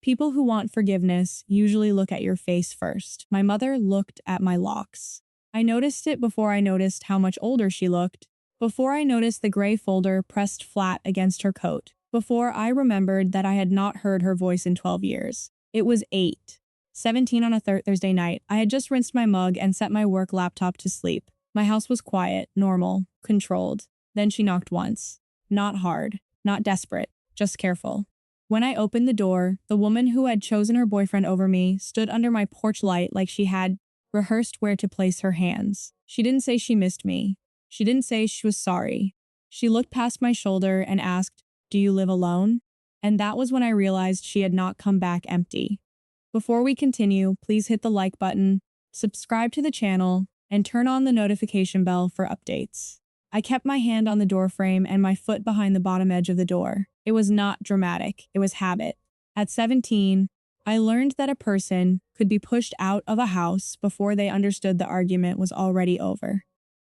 People who want forgiveness usually look at your face first. My mother looked at my locks. I noticed it before I noticed how much older she looked, before I noticed the gray folder pressed flat against her coat, before I remembered that I had not heard her voice in 12 years. It was 8:17 on a Thursday night. I had just rinsed my mug and set my work laptop to sleep. My house was quiet, normal, controlled. Then she knocked once. Not hard, not desperate, just careful. When I opened the door, the woman who had chosen her boyfriend over me stood under my porch light like she had rehearsed where to place her hands. She didn't say she missed me. She didn't say she was sorry. She looked past my shoulder and asked, "Do you live alone?" And that was when I realized she had not come back empty. Before we continue, please hit the like button, subscribe to the channel, and turn on the notification bell for updates. I kept my hand on the door frame and my foot behind the bottom edge of the door. It was not dramatic, it was habit. At 17, I learned that a person could be pushed out of a house before they understood the argument was already over.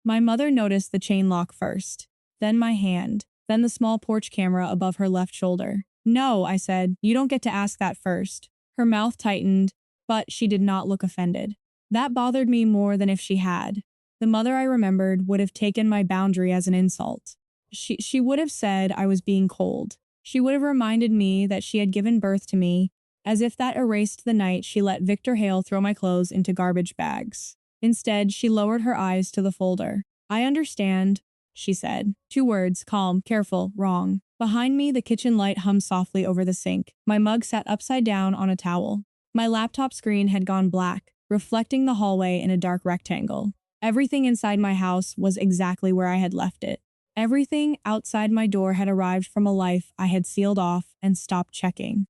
My mother noticed the chain lock first, then my hand, then the small porch camera above her left shoulder. "No," I said, "you don't get to ask that first." Her mouth tightened, but she did not look offended. That bothered me more than if she had. The mother I remembered would have taken my boundary as an insult. She would have said I was being cold. She would have reminded me that she had given birth to me, as if that erased the night she let Victor Hale throw my clothes into garbage bags. Instead, she lowered her eyes to the folder. "I understand," she said. 2 words, calm, careful, wrong. Behind me, the kitchen light hummed softly over the sink. My mug sat upside down on a towel. My laptop screen had gone black, reflecting the hallway in a dark rectangle. Everything inside my house was exactly where I had left it. Everything outside my door had arrived from a life I had sealed off and stopped checking.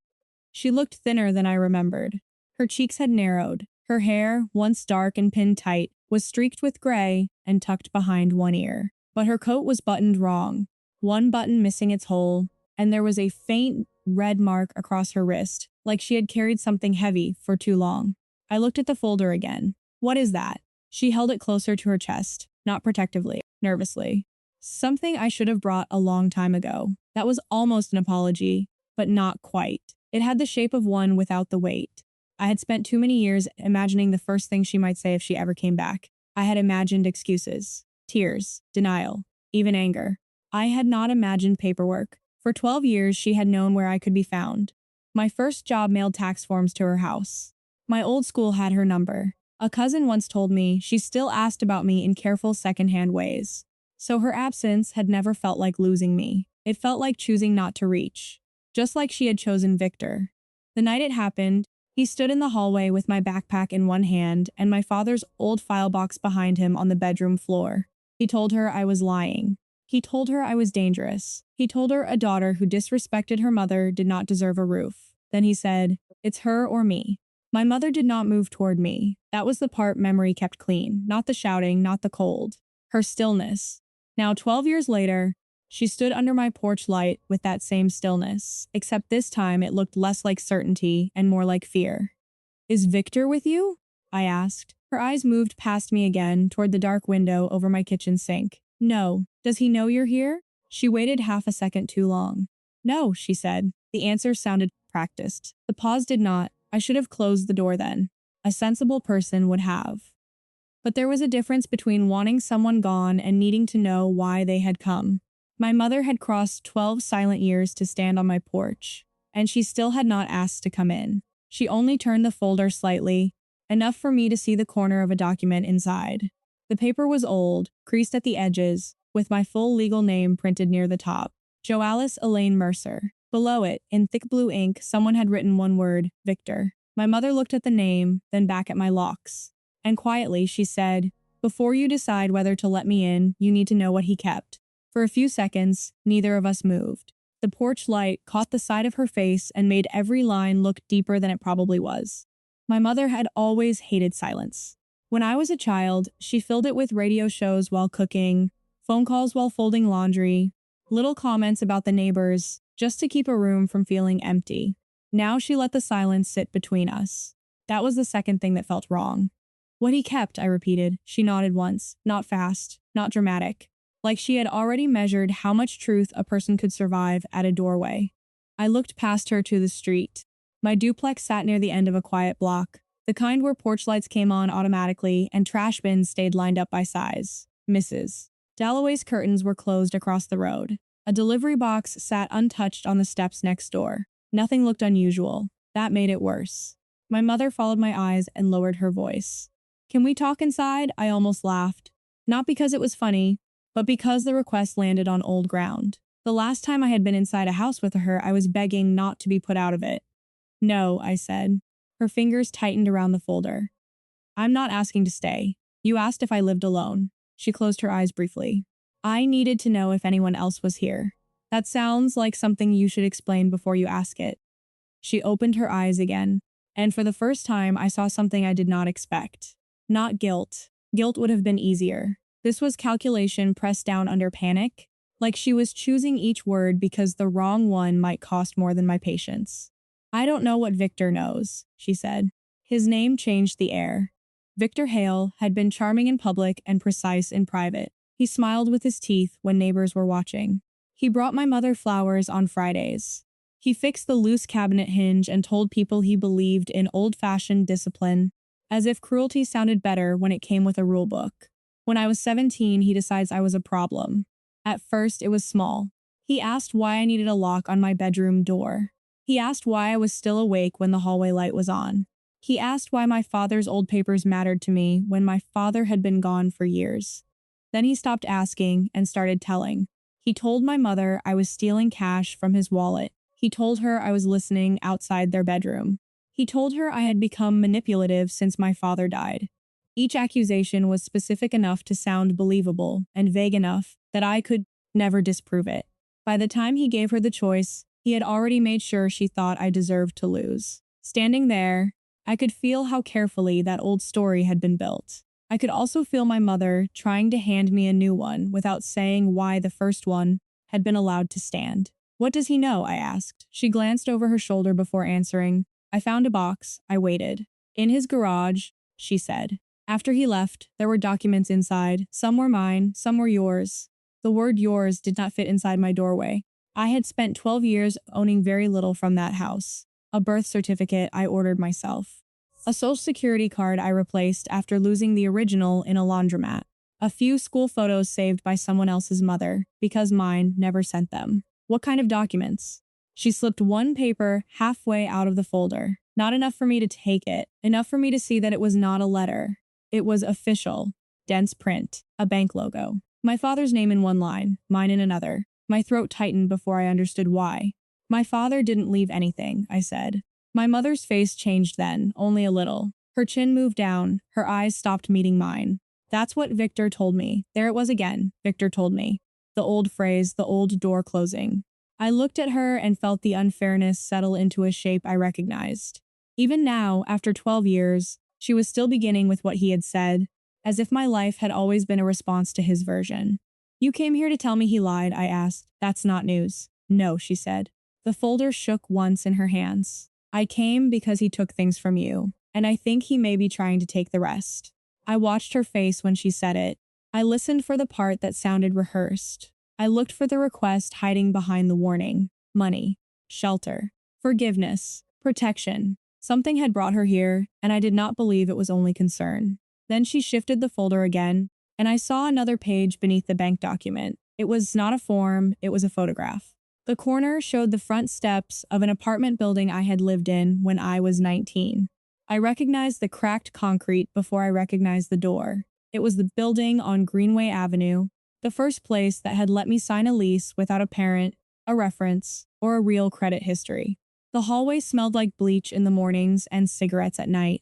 She looked thinner than I remembered. Her cheeks had narrowed. Her hair, once dark and pinned tight, was streaked with gray and tucked behind one ear. But her coat was buttoned wrong, one button missing its hole, and there was a faint red mark across her wrist, like she had carried something heavy for too long. I looked at the folder again. "What is that?" She held it closer to her chest, not protectively, nervously. "Something I should have brought a long time ago." That was almost an apology, but not quite. It had the shape of one without the weight. I had spent too many years imagining the first thing she might say if she ever came back. I had imagined excuses, tears, denial, even anger. I had not imagined paperwork. For 12 years, she had known where I could be found. My first job mailed tax forms to her house. My old school had her number. A cousin once told me she still asked about me in careful secondhand ways. So her absence had never felt like losing me. It felt like choosing not to reach. Just like she had chosen Victor. The night it happened, he stood in the hallway with my backpack in one hand and my father's old file box behind him on the bedroom floor. He told her I was lying. He told her I was dangerous. He told her a daughter who disrespected her mother did not deserve a roof. Then he said, "It's her or me." My mother did not move toward me. That was the part memory kept clean. Not the shouting, not the cold. Her stillness. Now, 12 years later, she stood under my porch light with that same stillness, except this time it looked less like certainty and more like fear. "Is Victor with you?" I asked. Her eyes moved past me again toward the dark window over my kitchen sink. "No. Does he know you're here?" She waited half a second too long. "No," she said. The answer sounded practiced. The pause did not. I should have closed the door then. A sensible person would have. But there was a difference between wanting someone gone and needing to know why they had come. My mother had crossed 12 silent years to stand on my porch, and she still had not asked to come in. She only turned the folder slightly, enough for me to see the corner of a document inside. The paper was old, creased at the edges, with my full legal name printed near the top. Joalice Elaine Mercer. Below it, in thick blue ink, someone had written one word, Victor. My mother looked at the name, then back at my locks. And quietly, she said, "Before you decide whether to let me in, you need to know what he kept." For a few seconds, neither of us moved. The porch light caught the side of her face and made every line look deeper than it probably was. My mother had always hated silence. When I was a child, she filled it with radio shows while cooking, phone calls while folding laundry, little comments about the neighbors, just to keep a room from feeling empty. Now she let the silence sit between us. That was the second thing that felt wrong. "What he kept," I repeated. She nodded once, not fast, not dramatic, like she had already measured how much truth a person could survive at a doorway. I looked past her to the street. My duplex sat near the end of a quiet block, the kind where porch lights came on automatically and trash bins stayed lined up by size. Mrs. Dalloway's curtains were closed across the road. A delivery box sat untouched on the steps next door. Nothing looked unusual. That made it worse. My mother followed my eyes and lowered her voice. "Can we talk inside?" I almost laughed. Not because it was funny, but because the request landed on old ground. The last time I had been inside a house with her, I was begging not to be put out of it. "No," I said. Her fingers tightened around the folder. "I'm not asking to stay. You asked if I lived alone." She closed her eyes briefly. "I needed to know if anyone else was here." "That sounds like something you should explain before you ask it." She opened her eyes again, and for the first time I saw something I did not expect. Not guilt. Guilt would have been easier. This was calculation pressed down under panic, like she was choosing each word because the wrong one might cost more than my patience. "I don't know what Victor knows," she said. His name changed the air. Victor Hale had been charming in public and precise in private. He smiled with his teeth when neighbors were watching. He brought my mother flowers on Fridays. He fixed the loose cabinet hinge and told people he believed in old-fashioned discipline, as if cruelty sounded better when it came with a rule book. When I was 17, he decides I was a problem. At first, it was small. He asked why I needed a lock on my bedroom door. He asked why I was still awake when the hallway light was on. He asked why my father's old papers mattered to me when my father had been gone for years. Then he stopped asking and started telling. He told my mother I was stealing cash from his wallet. He told her I was listening outside their bedroom. He told her I had become manipulative since my father died. Each accusation was specific enough to sound believable and vague enough that I could never disprove it. By the time he gave her the choice, he had already made sure she thought I deserved to lose. Standing there, I could feel how carefully that old story had been built. I could also feel my mother trying to hand me a new one without saying why the first one had been allowed to stand. "What does he know?" I asked. She glanced over her shoulder before answering. "I found a box." I waited. "In his garage," she said. After he left, there were documents inside. Some were mine, some were yours. The word yours did not fit inside my doorway. I had spent 12 years owning very little from that house. A birth certificate I ordered myself. A social security card I replaced after losing the original in a laundromat. A few school photos saved by someone else's mother, because mine never sent them. "What kind of documents?" She slipped one paper halfway out of the folder. Not enough for me to take it, enough for me to see that it was not a letter. It was official. Dense print. A bank logo. My father's name in one line, mine in another. My throat tightened before I understood why. "My father didn't leave anything," I said. My mother's face changed then, only a little. Her chin moved down, her eyes stopped meeting mine. "That's what Victor told me." There it was again. Victor told me. The old phrase, the old door closing. I looked at her and felt the unfairness settle into a shape I recognized. Even now, after 12 years, she was still beginning with what he had said, as if my life had always been a response to his version. "You came here to tell me he lied?" I asked. "That's not news." "No," she said. The folder shook once in her hands. "I came because he took things from you, and I think he may be trying to take the rest." I watched her face when she said it. I listened for the part that sounded rehearsed. I looked for the request hiding behind the warning. Money, shelter, forgiveness, protection. Something had brought her here, and I did not believe it was only concern. Then she shifted the folder again, and I saw another page beneath the bank document. It was not a form, it was a photograph. The corner showed the front steps of an apartment building I had lived in when I was 19. I recognized the cracked concrete before I recognized the door. It was the building on Greenway Avenue, the first place that had let me sign a lease without a parent, a reference, or a real credit history. The hallway smelled like bleach in the mornings and cigarettes at night.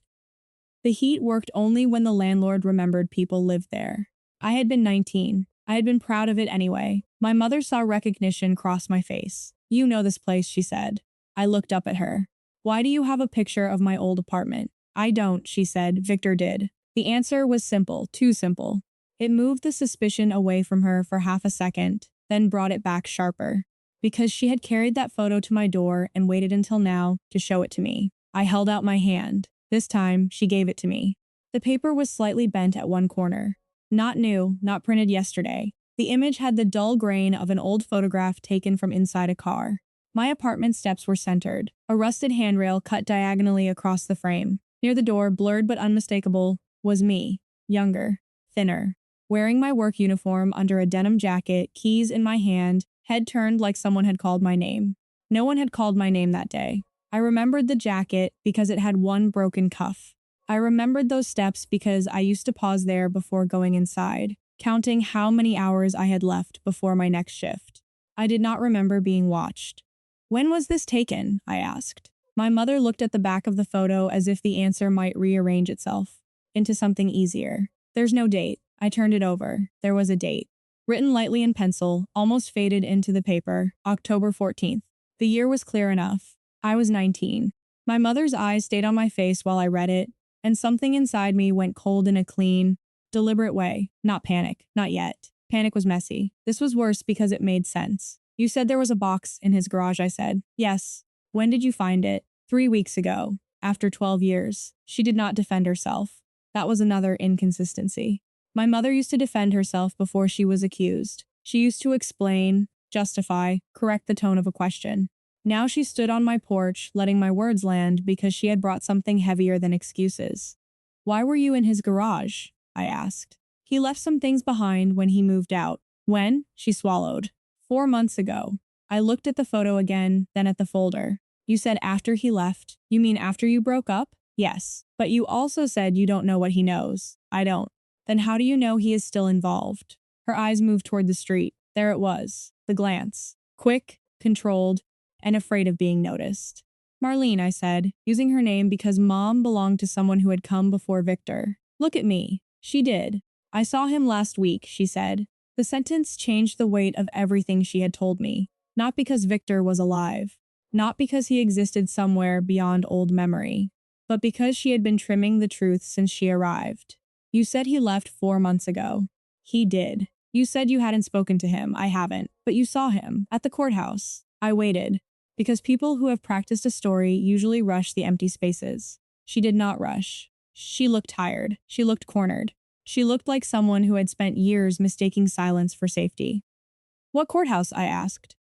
The heat worked only when the landlord remembered people lived there. I had been 19. I had been proud of it anyway. My mother saw recognition cross my face. "You know this place," she said. I looked up at her. "Why do you have a picture of my old apartment?" "I don't," she said. "Victor did." The answer was simple, too simple. It moved the suspicion away from her for half a second, then brought it back sharper. Because she had carried that photo to my door and waited until now to show it to me. I held out my hand. This time, she gave it to me. The paper was slightly bent at one corner. Not new, not printed yesterday. The image had the dull grain of an old photograph taken from inside a car. My apartment steps were centered. A rusted handrail cut diagonally across the frame. Near the door, blurred but unmistakable, was me. Younger. Thinner. Wearing my work uniform under a denim jacket, keys in my hand, head turned like someone had called my name. No one had called my name that day. I remembered the jacket because it had one broken cuff. I remembered those steps because I used to pause there before going inside, counting how many hours I had left before my next shift. I did not remember being watched. When was this taken? I asked. My mother looked at the back of the photo as if the answer might rearrange itself into something easier. There's no date. I turned it over. There was a date. Written lightly in pencil, almost faded into the paper, October 14th. The year was clear enough. I was 19. My mother's eyes stayed on my face while I read it, and something inside me went cold in a clean, deliberate way. Not panic. Not yet. Panic was messy. This was worse because it made sense. You said there was a box in his garage, I said. Yes. When did you find it? 3 weeks ago. After 12 years. She did not defend herself. That was another inconsistency. My mother used to defend herself before she was accused. She used to explain, justify, correct the tone of a question. Now she stood on my porch, letting my words land because she had brought something heavier than excuses. Why were you in his garage? I asked. He left some things behind when he moved out. When? She swallowed. 4 months ago. I looked at the photo again, then at the folder. You said after he left. You mean after you broke up? Yes. But you also said you don't know what he knows. I don't. Then how do you know he is still involved? Her eyes moved toward the street. There it was. The glance. Quick, controlled, and afraid of being noticed. Marlene, I said, using her name because Mom belonged to someone who had come before Victor. Look at me. She did. I saw him last week, she said. The sentence changed the weight of everything she had told me. Not because Victor was alive. Not because he existed somewhere beyond old memory. But because she had been trimming the truth since she arrived. You said he left 4 months ago. He did. You said you hadn't spoken to him. I haven't. But you saw him. At the courthouse. I waited. Because people who have practiced a story usually rush the empty spaces. She did not rush. She looked tired. She looked cornered. She looked like someone who had spent years mistaking silence for safety. What courthouse? I asked.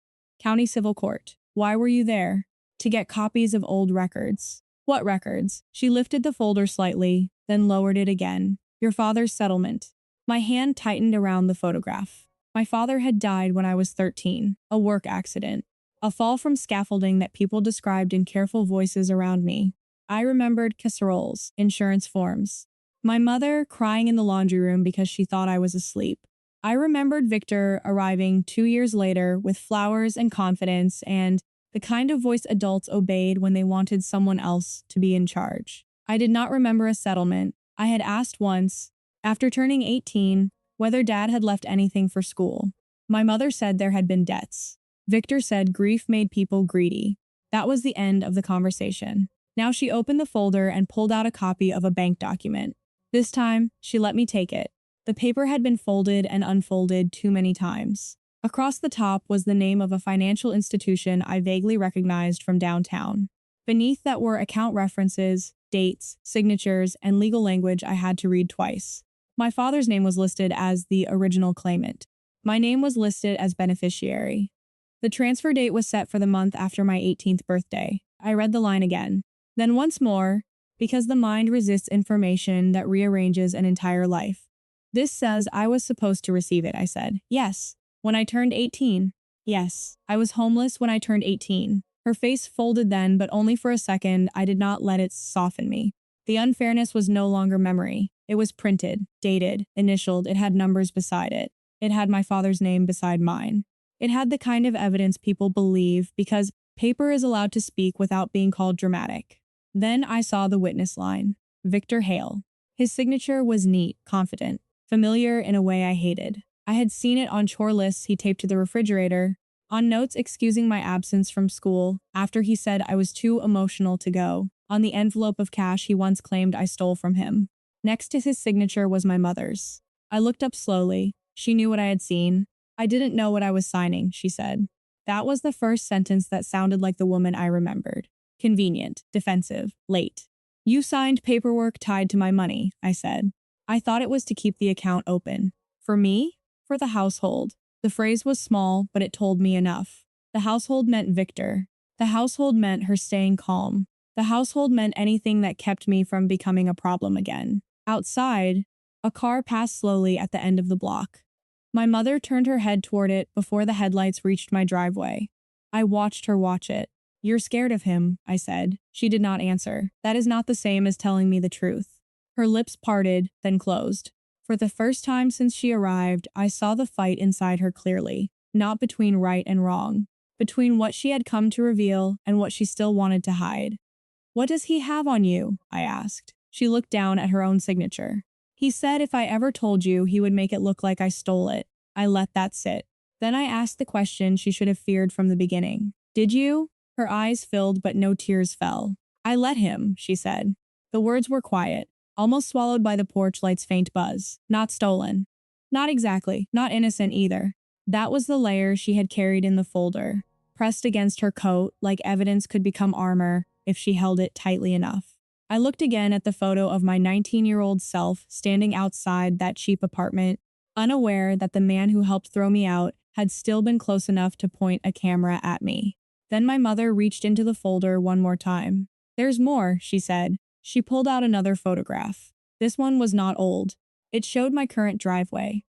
County Civil Court. Why were you there? To get copies of old records. What records? She lifted the folder slightly, then lowered it again. Your father's settlement. My hand tightened around the photograph. My father had died when I was 13. A work accident. A fall from scaffolding that people described in careful voices around me. I remembered casseroles, insurance forms. My mother crying in the laundry room because she thought I was asleep. I remembered Victor arriving 2 years later with flowers and confidence and the kind of voice adults obeyed when they wanted someone else to be in charge. I did not remember a settlement. I had asked once, after turning 18, whether Dad had left anything for school. My mother said there had been debts. Victor said grief made people greedy. That was the end of the conversation. Now she opened the folder and pulled out a copy of a bank document. This time, she let me take it. The paper had been folded and unfolded too many times. Across the top was the name of a financial institution I vaguely recognized from downtown. Beneath that were account references, dates, signatures, and legal language I had to read twice. My father's name was listed as the original claimant. My name was listed as beneficiary. The transfer date was set for the month after my 18th birthday. I read the line again. Then once more, because the mind resists information that rearranges an entire life. This says I was supposed to receive it, I said. Yes. When I turned 18. Yes. I was homeless when I turned 18. Her face folded then, but only for a second. I did not let it soften me. The unfairness was no longer memory. It was printed, dated, initialed. It had numbers beside it. It had my father's name beside mine. It had the kind of evidence people believe because paper is allowed to speak without being called dramatic. Then I saw the witness line. Victor Hale. His signature was neat, confident, familiar in a way I hated. I had seen it on chore lists he taped to the refrigerator, on notes excusing my absence from school after he said I was too emotional to go, on the envelope of cash he once claimed I stole from him. Next to his signature was my mother's. I looked up slowly. She knew what I had seen. I didn't know what I was signing, she said. That was the first sentence that sounded like the woman I remembered. Convenient, defensive, late. You signed paperwork tied to my money, I said. I thought it was to keep the account open. For me? For the household. The phrase was small, but it told me enough. The household meant Victor. The household meant her staying calm. The household meant anything that kept me from becoming a problem again. Outside, a car passed slowly at the end of the block. My mother turned her head toward it before the headlights reached my driveway. I watched her watch it. "You're scared of him," I said. She did not answer. That is not the same as telling me the truth. Her lips parted, then closed. For the first time since she arrived, I saw the fight inside her clearly, not between right and wrong, between what she had come to reveal and what she still wanted to hide. "What does he have on you?" I asked. She looked down at her own signature. "He said if I ever told you, he would make it look like I stole it." I let that sit. Then I asked the question she should have feared from the beginning. "Did you?" Her eyes filled but no tears fell. "I let him," she said. The words were quiet, almost swallowed by the porch light's faint buzz. "Not stolen." Not exactly, not innocent either. That was the layer she had carried in the folder, pressed against her coat like evidence could become armor if she held it tightly enough. I looked again at the photo of my 19-year-old self standing outside that cheap apartment, unaware that the man who helped throw me out had still been close enough to point a camera at me. Then my mother reached into the folder one more time. "There's more," she said. She pulled out another photograph. This one was not old. It showed my current driveway.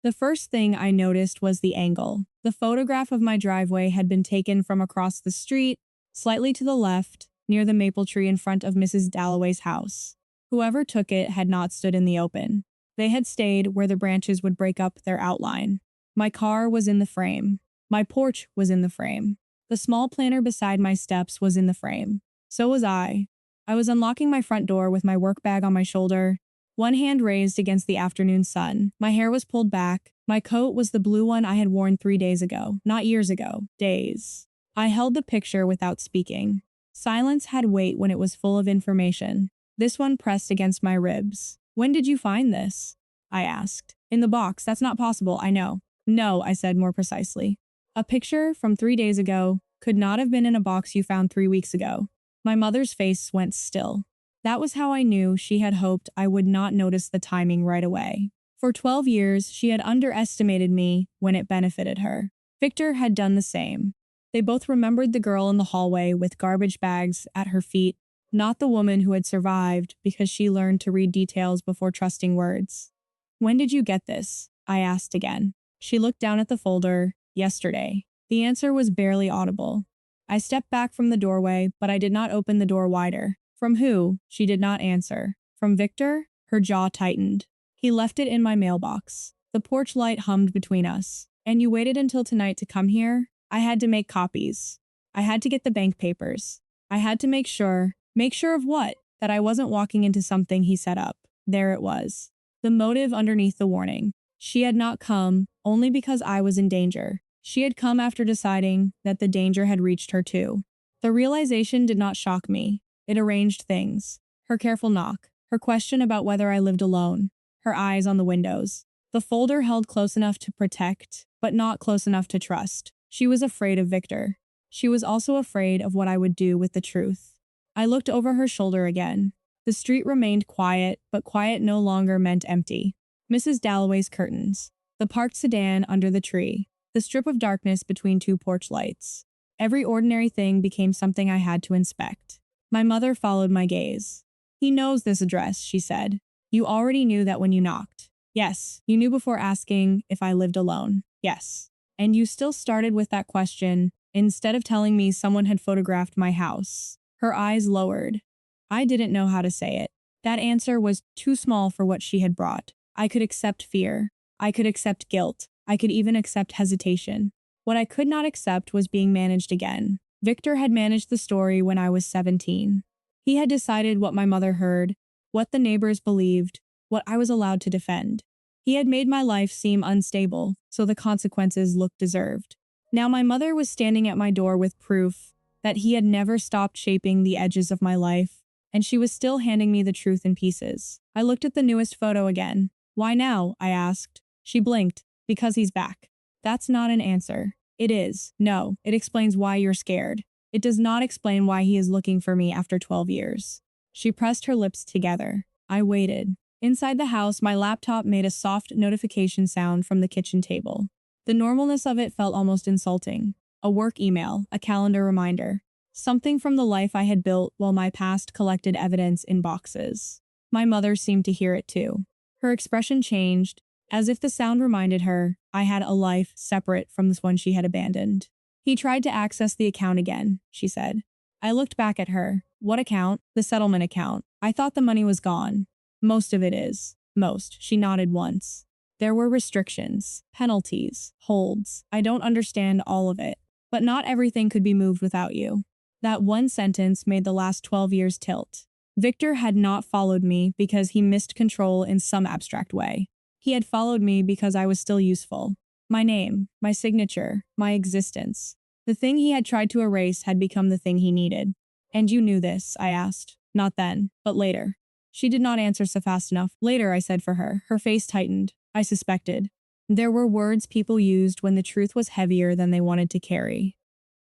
The first thing I noticed was the angle. The photograph of my driveway had been taken from across the street, slightly to the left, near the maple tree in front of Mrs. Dalloway's house. Whoever took it had not stood in the open. They had stayed where the branches would break up their outline. My car was in the frame. My porch was in the frame. The small planter beside my steps was in the frame. So was I. I was unlocking my front door with my work bag on my shoulder, one hand raised against the afternoon sun. My hair was pulled back. My coat was the blue one I had worn 3 days ago, not years ago, days. I held the picture without speaking. Silence had weight when it was full of information. This one pressed against my ribs. "When did you find this?" I asked. "In the box. That's not possible, I know." "No," I said more precisely. "A picture from 3 days ago could not have been in a box you found 3 weeks ago." My mother's face went still. That was how I knew she had hoped I would not notice the timing right away. For 12 years, she had underestimated me when it benefited her. Victor had done the same. They both remembered the girl in the hallway with garbage bags at her feet, not the woman who had survived because she learned to read details before trusting words. "When did you get this?" I asked again. She looked down at the folder. "Yesterday." The answer was barely audible. I stepped back from the doorway, but I did not open the door wider. "From who?" She did not answer. "From Victor?" Her jaw tightened. "He left it in my mailbox." The porch light hummed between us. "And you waited until tonight to come here?" "I had to make copies. I had to get the bank papers. I had to make sure." "Make sure of what?" "That I wasn't walking into something he set up." There it was. The motive underneath the warning. She had not come only because I was in danger. She had come after deciding that the danger had reached her too. The realization did not shock me. It arranged things. Her careful knock. Her question about whether I lived alone. Her eyes on the windows. The folder held close enough to protect, but not close enough to trust. She was afraid of Victor. She was also afraid of what I would do with the truth. I looked over her shoulder again. The street remained quiet, but quiet no longer meant empty. Mrs. Dalloway's curtains. The parked sedan under the tree. The strip of darkness between 2 porch lights. Every ordinary thing became something I had to inspect. My mother followed my gaze. "He knows this address," she said. "You already knew that when you knocked." "Yes." "You knew before asking if I lived alone." "Yes." "And you still started with that question instead of telling me someone had photographed my house." Her eyes lowered. I didn't know how to say it. That answer was too small for what she had brought. I could accept fear. I could accept guilt. I could even accept hesitation. What I could not accept was being managed again. Victor had managed the story when I was 17. He had decided what my mother heard, what the neighbors believed, what I was allowed to defend. He had made my life seem unstable, so the consequences looked deserved. Now my mother was standing at my door with proof that he had never stopped shaping the edges of my life, and she was still handing me the truth in pieces. I looked at the newest photo again. "Why now?" I asked. She blinked. "Because he's back." That's not an answer. It is. No, it explains why you're scared. It does not explain why he is looking for me after 12 years. She pressed her lips together. I waited. Inside the house, my laptop made a soft notification sound from the kitchen table. The normalness of it felt almost insulting. a work email, a calendar reminder. Something from the life I had built while my past collected evidence in boxes. My mother seemed to hear it too. Her expression changed, as if the sound reminded her I had a life separate from this one she had abandoned. He tried to access the account again, she said. I looked back at her. What account? The settlement account. I thought the money was gone. Most of it is. Most. She nodded once. There were restrictions, penalties, holds. I don't understand all of it. But not everything could be moved without you. That one sentence made the last 12 years tilt. Victor had not followed me because he missed control in some abstract way. He had followed me because I was still useful. My name, my signature, my existence. The thing he had tried to erase had become the thing he needed. And you knew this, I asked. Not then, but later. She did not answer so fast enough. Later, I said for her. Her face tightened. I suspected. There were words people used when the truth was heavier than they wanted to carry.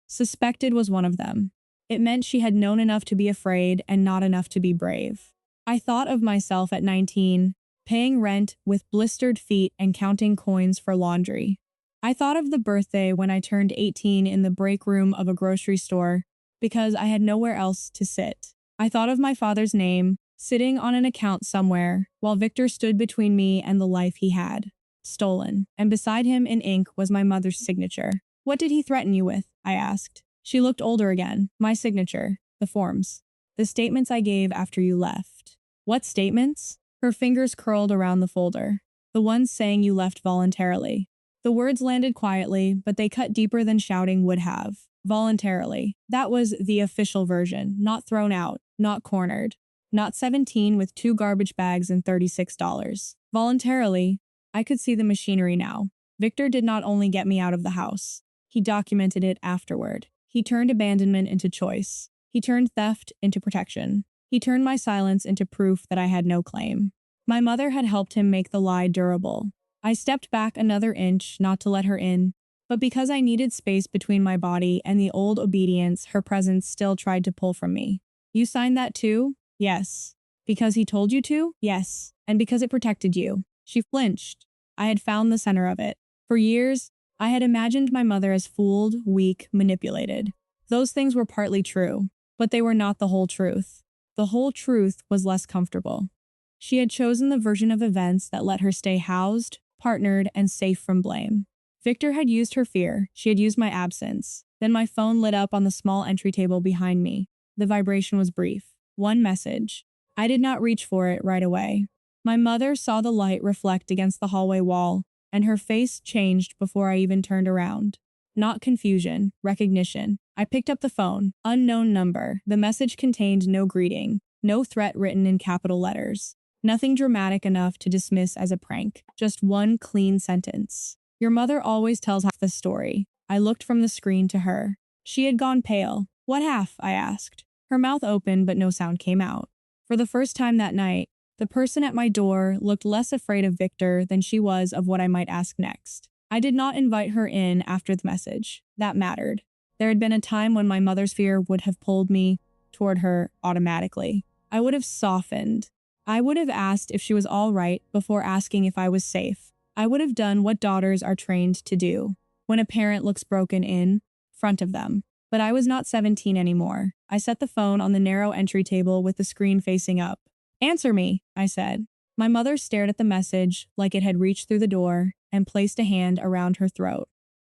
Suspected was one of them. It meant she had known enough to be afraid and not enough to be brave. I thought of myself at 19, paying rent with blistered feet and counting coins for laundry. I thought of the birthday when I turned 18 in the break room of a grocery store because I had nowhere else to sit. I thought of my father's name, sitting on an account somewhere, while Victor stood between me and the life he had stolen, and beside him in ink was my mother's signature. What did he threaten you with? I asked. She looked older again. My signature. The forms. The statements I gave after you left. What statements? Her fingers curled around the folder. The ones saying you left voluntarily. The words landed quietly, but they cut deeper than shouting would have. Voluntarily. That was the official version, not thrown out, not cornered. Not 17 with 2 garbage bags and $36. Voluntarily. I could see the machinery now. Victor did not only get me out of the house. He documented it afterward. He turned abandonment into choice. He turned theft into protection. He turned my silence into proof that I had no claim. My mother had helped him make the lie durable. I stepped back another inch, not to let her in, but because I needed space between my body and the old obedience her presence still tried to pull from me. You signed that too? Yes. Because he told you to? Yes. And because it protected you. She flinched. I had found the center of it. For years, I had imagined my mother as fooled, weak, manipulated. Those things were partly true, but they were not the whole truth. The whole truth was less comfortable. She had chosen the version of events that let her stay housed, partnered, and safe from blame. Victor had used her fear. She had used my absence. Then my phone lit up on the small entry table behind me. The vibration was brief. One message. I did not reach for it right away. My mother saw the light reflect against the hallway wall, and her face changed before I even turned around. Not confusion, recognition. I picked up the phone. Unknown number. The message contained no greeting, no threat written in capital letters. Nothing dramatic enough to dismiss as a prank. Just one clean sentence. Your mother always tells half the story. I looked from the screen to her. She had gone pale. What half? I asked. Her mouth opened, but no sound came out. For the first time that night, the person at my door looked less afraid of Victor than she was of what I might ask next. I did not invite her in after the message. That mattered. There had been a time when my mother's fear would have pulled me toward her automatically. I would have softened. I would have asked if she was all right before asking if I was safe. I would have done what daughters are trained to do when a parent looks broken in front of them. But I was not 17 anymore. I set the phone on the narrow entry table with the screen facing up. Answer me, I said. My mother stared at the message like it had reached through the door and placed a hand around her throat.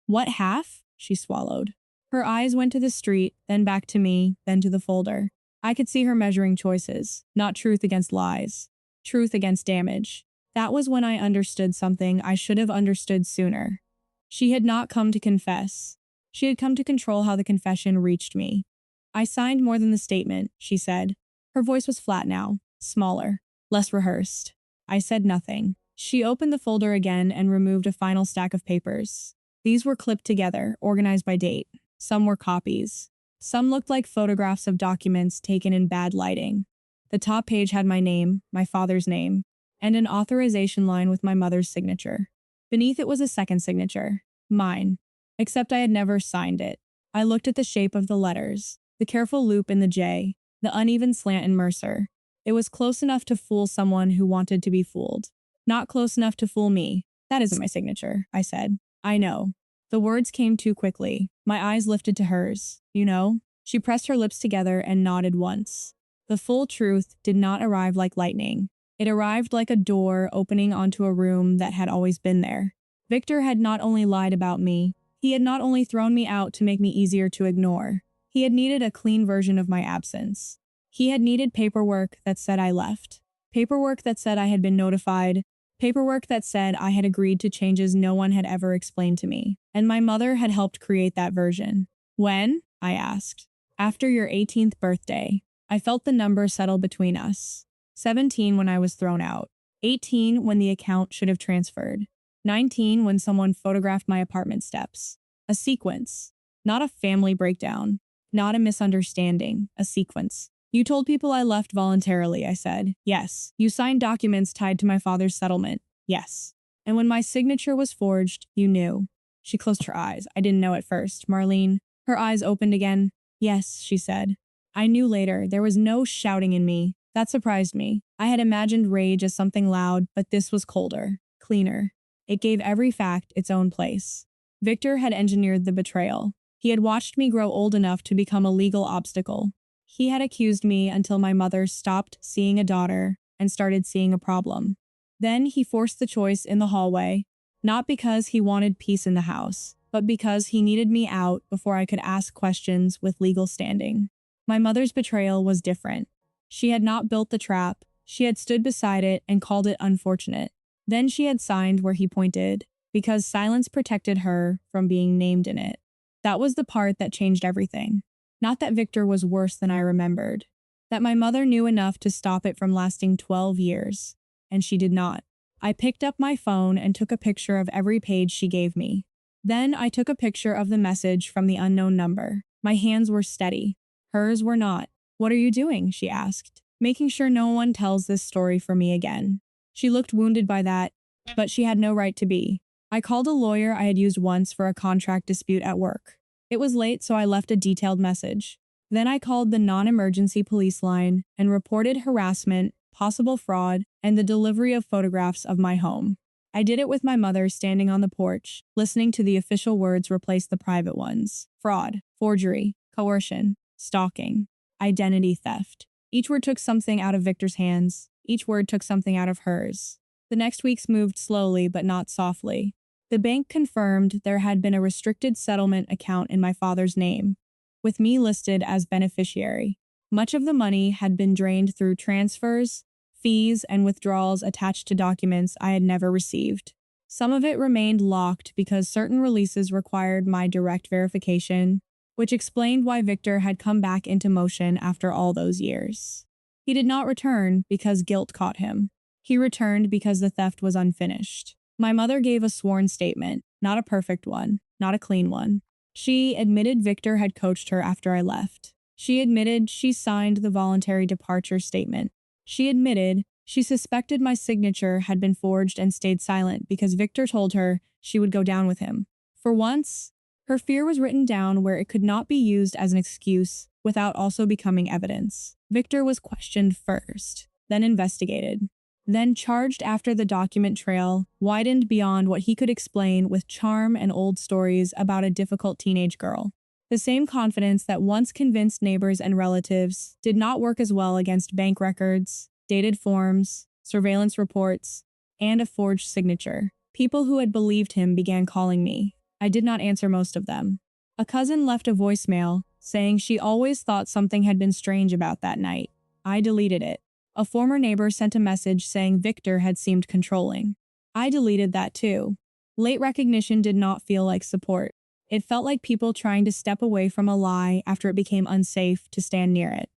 What half? She swallowed. Her eyes went to the street, then back to me, then to the folder. I could see her measuring choices, not truth against lies, truth against damage. That was when I understood something I should have understood sooner. She had not come to confess. She had come to control how the confession reached me. I signed more than the statement, she said. Her voice was flat now, smaller, less rehearsed. I said nothing. She opened the folder again and removed a final stack of papers. These were clipped together, organized by date. Some were copies. Some looked like photographs of documents taken in bad lighting. The top page had my name, my father's name, and an authorization line with my mother's signature. Beneath it was a second signature. Mine. Except I had never signed it. I looked at the shape of the letters, the careful loop in the J, the uneven slant in Mercer. It was close enough to fool someone who wanted to be fooled. Not close enough to fool me. That isn't my signature, I said. I know. The words came too quickly. My eyes lifted to hers. You know? She pressed her lips together and nodded once. The full truth did not arrive like lightning. It arrived like a door opening onto a room that had always been there. Victor had not only lied about me, he had not only thrown me out to make me easier to ignore. He had needed a clean version of my absence. He had needed paperwork that said I left. Paperwork that said I had been notified. Paperwork that said I had agreed to changes no one had ever explained to me. And my mother had helped create that version. When? I asked. After your 18th birthday. I felt the number settle between us. 17 when I was thrown out. 18 when the account should have transferred. 19 when someone photographed my apartment steps. A sequence. Not a family breakdown. Not a misunderstanding. A sequence. You told people I left voluntarily, I said. Yes. You signed documents tied to my father's settlement. Yes. And when my signature was forged, you knew. She closed her eyes. I didn't know at first. Marlene. Her eyes opened again. Yes, she said. I knew later. There was no shouting in me. That surprised me. I had imagined rage as something loud, but this was colder, cleaner. It gave every fact its own place. Victor had engineered the betrayal. He had watched me grow old enough to become a legal obstacle. He had accused me until my mother stopped seeing a daughter and started seeing a problem. Then he forced the choice in the hallway, not because he wanted peace in the house, but because he needed me out before I could ask questions with legal standing. My mother's betrayal was different. She had not built the trap, she had stood beside it and called it unfortunate. Then she had signed where he pointed, because silence protected her from being named in it. That was the part that changed everything. Not that Victor was worse than I remembered. That my mother knew enough to stop it from lasting 12 years. And she did not. I picked up my phone and took a picture of every page she gave me. Then I took a picture of the message from the unknown number. My hands were steady. Hers were not. What are you doing? She asked. Making sure no one tells this story for me again. She looked wounded by that, but she had no right to be. I called a lawyer I had used once for a contract dispute at work. It was late, so I left a detailed message. Then I called the non-emergency police line and reported harassment, possible fraud, and the delivery of photographs of my home. I did it with my mother standing on the porch, listening to the official words replace the private ones. Fraud, forgery, coercion, stalking, identity theft. Each word took something out of Victor's hands. Each word took something out of hers. The next weeks moved slowly but not softly. The bank confirmed there had been a restricted settlement account in my father's name, with me listed as beneficiary. Much of the money had been drained through transfers, fees, and withdrawals attached to documents I had never received. Some of it remained locked because certain releases required my direct verification, which explained why Victor had come back into motion after all those years. He did not return because guilt caught him. He returned because the theft was unfinished. My mother gave a sworn statement, not a perfect one, not a clean one. She admitted Victor had coached her after I left. She admitted she signed the voluntary departure statement. She admitted she suspected my signature had been forged and stayed silent because Victor told her she would go down with him. For once, her fear was written down where it could not be used as an excuse without also becoming evidence. Victor was questioned first, then investigated, then charged after the document trail widened beyond what he could explain with charm and old stories about a difficult teenage girl. The same confidence that once convinced neighbors and relatives did not work as well against bank records, dated forms, surveillance reports, and a forged signature. People who had believed him began calling me. I did not answer most of them. A cousin left a voicemail saying she always thought something had been strange about that night. I deleted it. A former neighbor sent a message saying Victor had seemed controlling. I deleted that too. Late recognition did not feel like support. It felt like people trying to step away from a lie after it became unsafe to stand near it.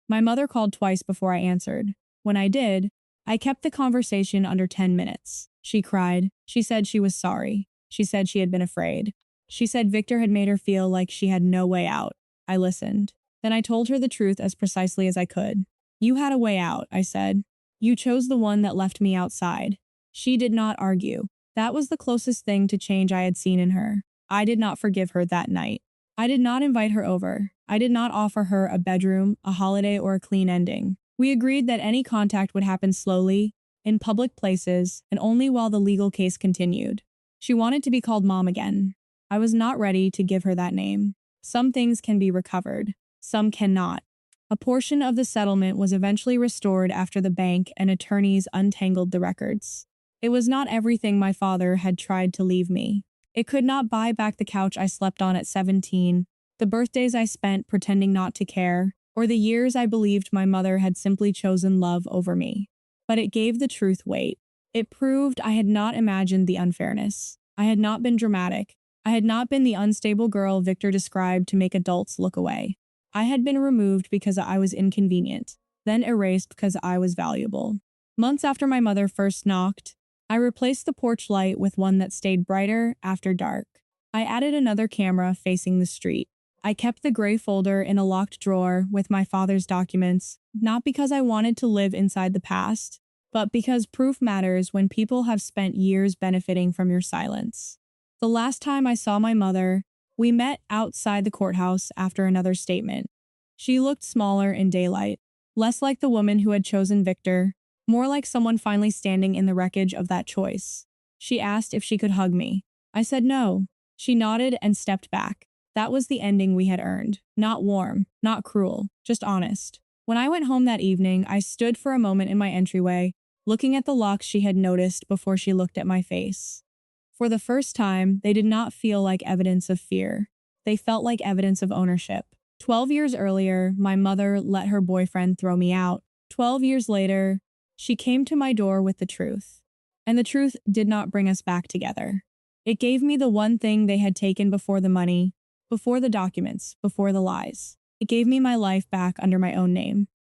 My mother called twice before I answered. When I did, I kept the conversation under 10 minutes. She cried. She said she was sorry. She said she had been afraid. She said Victor had made her feel like she had no way out. I listened. Then I told her the truth as precisely as I could. You had a way out, I said. You chose the one that left me outside. She did not argue. That was the closest thing to change I had seen in her. I did not forgive her that night. I did not invite her over. I did not offer her a bedroom, a holiday, or a clean ending. We agreed that any contact would happen slowly, in public places, and only while the legal case continued. She wanted to be called Mom again. I was not ready to give her that name. Some things can be recovered, some cannot. A portion of the settlement was eventually restored after the bank and attorneys untangled the records. It was not everything my father had tried to leave me. It could not buy back the couch I slept on at 17, the birthdays I spent pretending not to care, or the years I believed my mother had simply chosen love over me. But it gave the truth weight. It proved I had not imagined the unfairness. I had not been dramatic. I had not been the unstable girl Victor described to make adults look away. I had been removed because I was inconvenient, then erased because I was valuable. Months after my mother first knocked, I replaced the porch light with one that stayed brighter after dark. I added another camera facing the street. I kept the gray folder in a locked drawer with my father's documents, not because I wanted to live inside the past, but because proof matters when people have spent years benefiting from your silence. The last time I saw my mother, we met outside the courthouse after another statement. She looked smaller in daylight, less like the woman who had chosen Victor, more like someone finally standing in the wreckage of that choice. She asked if she could hug me. I said no. She nodded and stepped back. That was the ending we had earned. Not warm, not cruel, just honest. When I went home that evening, I stood for a moment in my entryway, looking at the locks she had noticed before she looked at my face. For the first time, they did not feel like evidence of fear. They felt like evidence of ownership. 12 years earlier, my mother let her boyfriend throw me out. 12 years later, she came to my door with the truth. And the truth did not bring us back together. It gave me the one thing they had taken before the money, before the documents, before the lies. It gave me my life back under my own name.